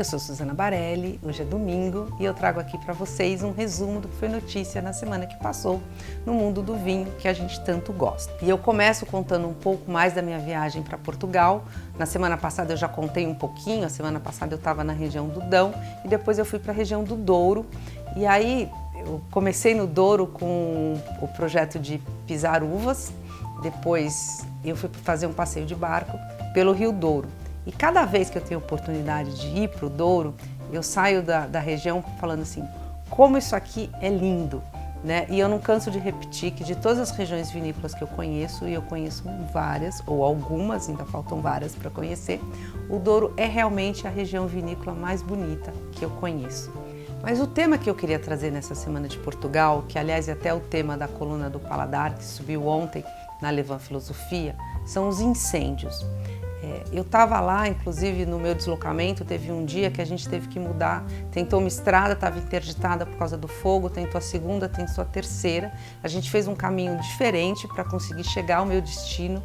Eu sou Suzana Barelli, hoje é domingo e eu trago aqui para vocês um resumo do que foi notícia na semana que passou no mundo do vinho que a gente tanto gosta. E eu começo contando um pouco mais da minha viagem para Portugal. Na semana passada eu já contei um pouquinho, a semana passada eu estava na região do Dão e depois eu fui para a região do Douro. E aí eu comecei no Douro com o projeto de pisar uvas, depois eu fui fazer um passeio de barco pelo Rio Douro. E cada vez que eu tenho oportunidade de ir para o Douro, eu saio da região falando assim, como isso aqui é lindo, né? E eu não canso de repetir que de todas as regiões vinícolas que eu conheço, e eu conheço várias, ou algumas, ainda faltam várias para conhecer, o Douro é realmente a região vinícola mais bonita que eu conheço. Mas o tema que eu queria trazer nessa semana de Portugal, que aliás é até o tema da coluna do Paladar, que subiu ontem na Levan Filosofia, são os incêndios. Eu estava lá, inclusive no meu deslocamento, teve um dia que a gente teve que mudar, tentou uma estrada, estava interditada por causa do fogo, tentou a segunda, tentou a terceira. A gente fez um caminho diferente para conseguir chegar ao meu destino,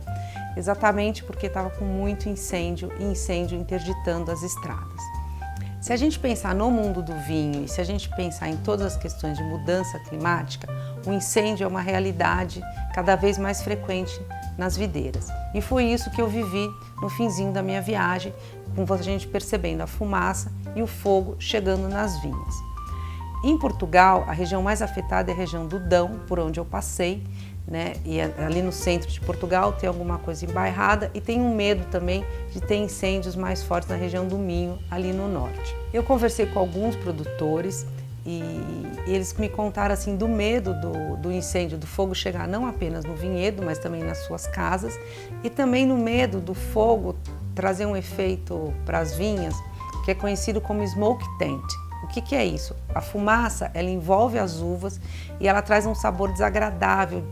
exatamente porque estava com muito incêndio e incêndio interditando as estradas. Se a gente pensar no mundo do vinho e se a gente pensar em todas as questões de mudança climática, o incêndio é uma realidade cada vez mais frequente nas videiras. E foi isso que eu vivi no finzinho da minha viagem, com a gente percebendo a fumaça e o fogo chegando nas vinhas. Em Portugal, a região mais afetada é a região do Dão, por onde eu passei, né? E ali no centro de Portugal tem alguma coisa embairrada e tem um medo também de ter incêndios mais fortes na região do Minho, ali no norte. Eu conversei com alguns produtores e eles me contaram assim do medo do incêndio, do fogo chegar não apenas no vinhedo, mas também nas suas casas e também no medo do fogo trazer um efeito para as vinhas que é conhecido como smoke taint. O que é isso? A fumaça, ela envolve as uvas e ela traz um sabor desagradável,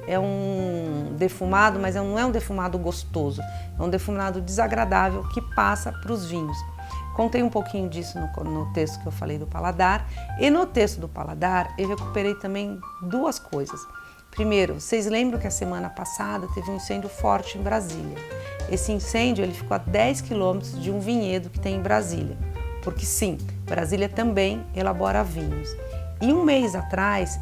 é um defumado, mas não é um defumado gostoso, é um defumado desagradável que passa para os vinhos. Contei um pouquinho disso no texto que eu falei do Paladar e no texto do Paladar eu recuperei também duas coisas. Primeiro, vocês lembram que a semana passada teve um incêndio forte em Brasília. Esse incêndio ele ficou a 10 quilômetros de um vinhedo que tem em Brasília. Porque sim, Brasília também elabora vinhos. E um mês atrás,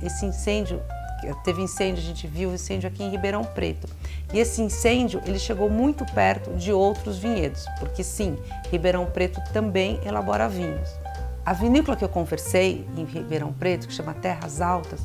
teve incêndio, a gente viu o incêndio aqui em Ribeirão Preto. E esse incêndio, ele chegou muito perto de outros vinhedos, porque sim, Ribeirão Preto também elabora vinhos. A vinícola que eu conversei em Ribeirão Preto, que chama Terras Altas,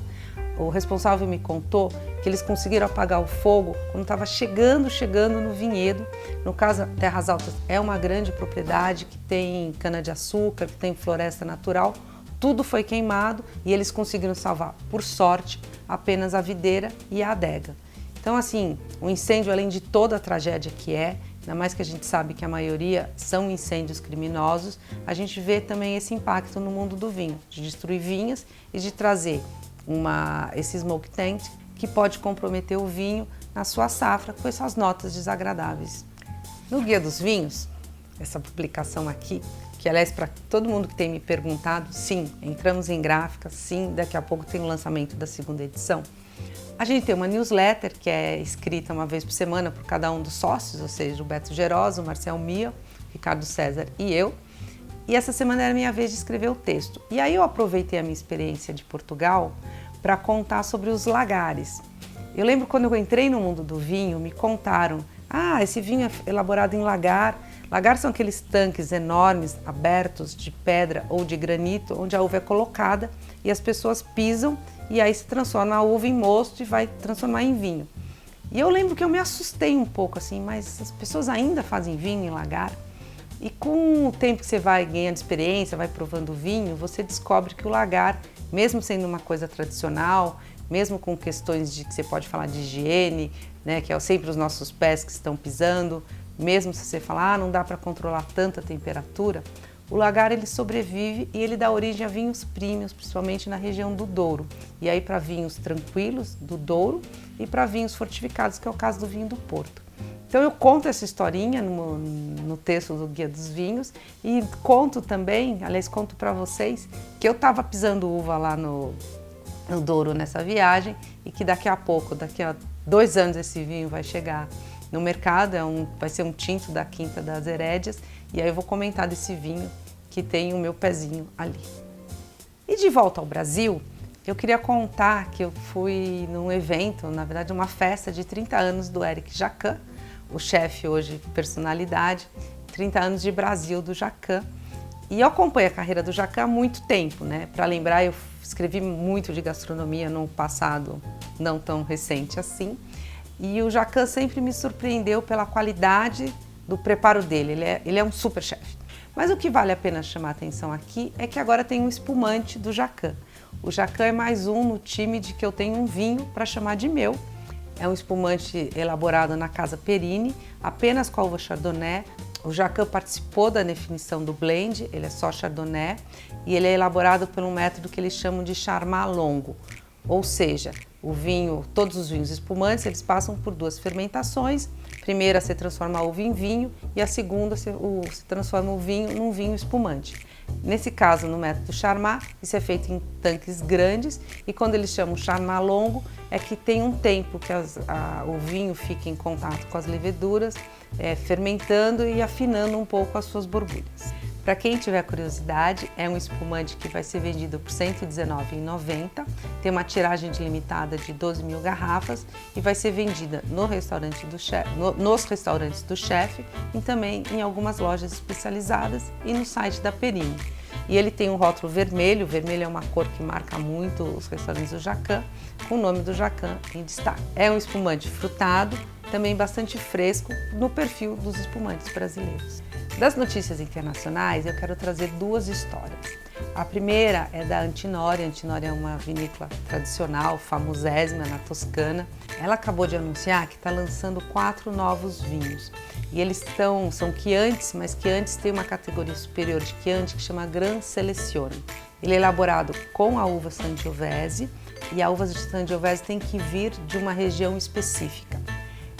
o responsável me contou que eles conseguiram apagar o fogo quando estava chegando no vinhedo. No caso, Terras Altas é uma grande propriedade que tem cana-de-açúcar, que tem floresta natural. Tudo foi queimado e eles conseguiram salvar, por sorte, apenas a videira e a adega. Então, assim, o incêndio, além de toda a tragédia que é, ainda mais que a gente sabe que a maioria são incêndios criminosos, a gente vê também esse impacto no mundo do vinho, de destruir vinhas e de trazer esse smoke taint que pode comprometer o vinho na sua safra com essas notas desagradáveis. No Guia dos Vinhos, essa publicação aqui, que aliás para todo mundo que tem me perguntado, sim, entramos em gráfica, sim, daqui a pouco tem o lançamento da segunda edição. A gente tem uma newsletter que é escrita uma vez por semana por cada um dos sócios, ou seja, o Beto Gerosa, o Marcel Mia, o Ricardo César e eu. E essa semana era a minha vez de escrever o texto. E aí eu aproveitei a minha experiência de Portugal para contar sobre os lagares. Eu lembro quando eu entrei no mundo do vinho, me contaram, esse vinho é elaborado em lagar. Lagar são aqueles tanques enormes, abertos, de pedra ou de granito, onde a uva é colocada e as pessoas pisam e aí se transforma a uva em mosto e vai transformar em vinho. E eu lembro que eu me assustei um pouco assim, mas as pessoas ainda fazem vinho em lagar? E com o tempo que você vai ganhando experiência, vai provando vinho, você descobre que o lagar, mesmo sendo uma coisa tradicional, mesmo com questões que você pode falar de higiene, né, que é sempre os nossos pés que estão pisando, mesmo se você falar, não dá para controlar tanta temperatura, o lagar ele sobrevive e ele dá origem a vinhos premiums, principalmente na região do Douro. E aí para vinhos tranquilos do Douro e para vinhos fortificados, que é o caso do vinho do Porto. Então eu conto essa historinha no texto do Guia dos Vinhos e conto também, aliás, conto para vocês que eu estava pisando uva lá no Douro nessa viagem e que daqui a pouco, daqui a 2 anos esse vinho vai chegar no mercado, vai ser um tinto da Quinta das Herédias e aí eu vou comentar desse vinho que tem o meu pezinho ali. E de volta ao Brasil, eu queria contar que eu fui num evento, na verdade uma festa de 30 anos do Eric Jacan, o chefe hoje personalidade, 30 anos de Brasil do Jacan. E eu acompanho a carreira do Jacan há muito tempo, né? Para lembrar, eu escrevi muito de gastronomia no passado não tão recente assim. E o Jacan sempre me surpreendeu pela qualidade do preparo dele, ele é um super chefe. Mas o que vale a pena chamar a atenção aqui é que agora tem um espumante do Jacan. O Jacan é mais um no time de que eu tenho um vinho para chamar de meu. É um espumante elaborado na Casa Perini, apenas com a uva Chardonnay. O Jacan participou da definição do blend, ele é só Chardonnay, e ele é elaborado por um método que eles chamam de Charmat Longo. Ou seja, o vinho, todos os vinhos espumantes, eles passam por duas fermentações. Primeira, você transforma a uva em vinho e a segunda, você transforma o vinho num vinho espumante. Nesse caso, no método Charmat, isso é feito em tanques grandes e quando eles chamam Charmat Longo, é que tem um tempo que o vinho fica em contato com as leveduras, fermentando e afinando um pouco as suas borbulhas. Para quem tiver curiosidade, é um espumante que vai ser vendido por R$ 119,90, tem uma tiragem limitada de 12 mil garrafas e vai ser vendida nos restaurantes do chefe e também em algumas lojas especializadas e no site da Perini. E ele tem um rótulo vermelho, o vermelho é uma cor que marca muito os restaurantes do Jacan, com o nome do Jacan em destaque. É um espumante frutado, também bastante fresco, no perfil dos espumantes brasileiros. Das notícias internacionais, eu quero trazer duas histórias. A primeira é da Antinori. A Antinori é uma vinícola tradicional, famosésima na Toscana. Ela acabou de anunciar que está lançando 4 novos vinhos. E eles são Chiantis, mas Chiantis tem uma categoria superior de Chianti que chama Gran Selezione. Ele é elaborado com a uva Sangiovese e a uva de Sangiovese tem que vir de uma região específica.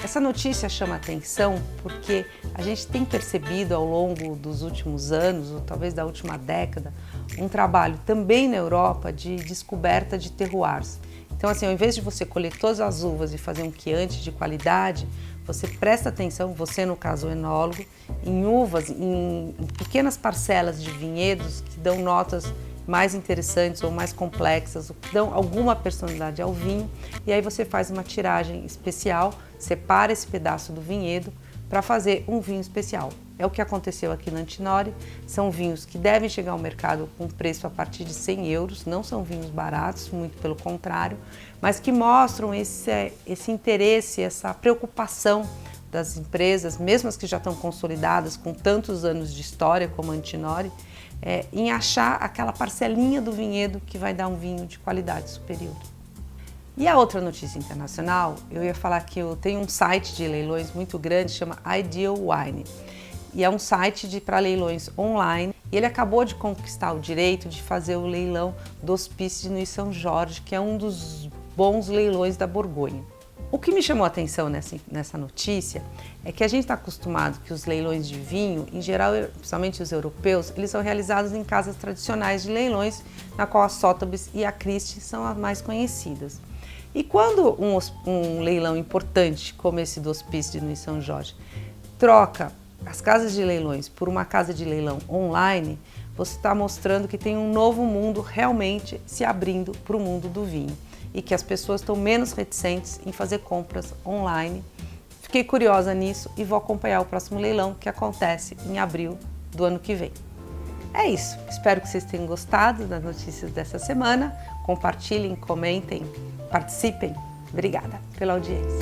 Essa notícia chama atenção porque a gente tem percebido ao longo dos últimos anos, ou talvez da última década, um trabalho também na Europa de descoberta de terroirs. Então, assim, ao invés de você colher todas as uvas e fazer um Chianti de qualidade, você presta atenção, você no caso o enólogo, em uvas, em pequenas parcelas de vinhedos que dão notas mais interessantes ou mais complexas, ou que dão alguma personalidade ao vinho, e aí você faz uma tiragem especial, separa esse pedaço do vinhedo para fazer um vinho especial. É o que aconteceu aqui na Antinori, são vinhos que devem chegar ao mercado com preço a partir de 100 euros, não são vinhos baratos, muito pelo contrário, mas que mostram esse interesse, essa preocupação das empresas, mesmo as que já estão consolidadas com tantos anos de história como a Antinori, em achar aquela parcelinha do vinhedo que vai dar um vinho de qualidade superior. E a outra notícia internacional, eu ia falar que eu tenho um site de leilões muito grande, chama Ideal Wine. E é um site para leilões online. E ele acabou de conquistar o direito de fazer o leilão do Hospice de Nuits São Jorge, que é um dos bons leilões da Borgonha. O que me chamou a atenção nessa notícia é que a gente está acostumado que os leilões de vinho, em geral, principalmente os europeus, eles são realizados em casas tradicionais de leilões, na qual a Sotheby's e a Christie são as mais conhecidas. E quando um leilão importante, como esse do Hospice de Nuits São Jorge, troca as casas de leilões por uma casa de leilão online, você está mostrando que tem um novo mundo realmente se abrindo para o mundo do vinho e que as pessoas estão menos reticentes em fazer compras online. Fiquei curiosa nisso e vou acompanhar o próximo leilão que acontece em abril do ano que vem. É isso, espero que vocês tenham gostado das notícias dessa semana. Compartilhem, comentem, participem. Obrigada pela audiência.